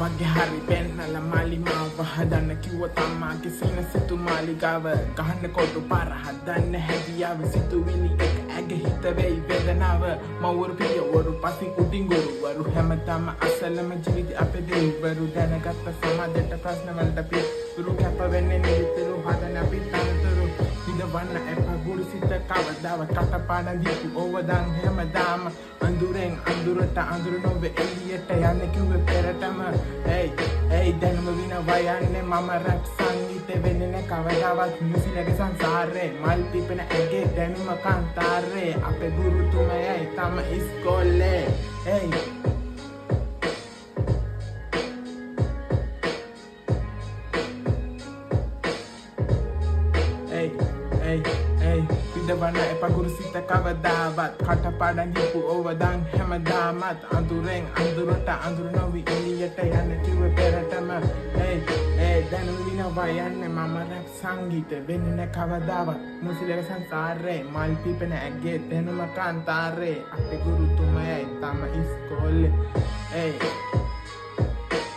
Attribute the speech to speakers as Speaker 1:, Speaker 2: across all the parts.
Speaker 1: මගේ හරි පෙන්නල මාලිමාව හදන්න කිව්වොත් අම්මාගේ සීනසිතු මාලිගාව ගහන්න කොටු පාර හදන්න හැදියාව සිතුවිලි එක ඇග හිත වෙයි වේදනාව මවුරු පියවරු පසි කුටින් ගොරුවරු හැමදාම අසලම ජීවිත අපේ දෙවිවරු දැනගත්ත සමාජයට ප්‍රශ්න වලට පිටුරු කැප වෙන්නේ නිතරු හදන අපි තනතුරු ඉදවන්න එපා ගුරු සිත කවදාවත් කටපාඩම් දීපු ඕවදන් හැමදාම අඳුරෙන් අඳුරට අඳුර නොවේ එළියට යන්නේ කිව්වේ පෙරටම hey දැනුම විනවා යන්නේ මම රැප් සංගීතේ වෙන්නේ නැ කවදාවත් මුසිලගේ සංසාරේ මල් පිපෙන ඇගේ දැනුම කාන්තාරේ අපේ ගුරුතුමයයි තම ඉස්කෝලේ hey ඉදවන්න එපා ගුරු සිත කවදාවත් කටපාඩම් දීපු ඕවදන් හැමදාමත් අඳුරෙන් අඳුරට අඳුර නොවි එළියට යන්න කිව්වේ පෙරටම දැනුම විනවා යන්නේ මම රැප් සංගීතේ වෙන්නේ නැ කවදාවත් මුසිලගේ සංසාරේ මල් පිපෙන ඇගේ දැනුම කාන්තාරේ අපේ ගුරුතුමයයි තම ඉස්කෝලේ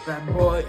Speaker 1: rap boy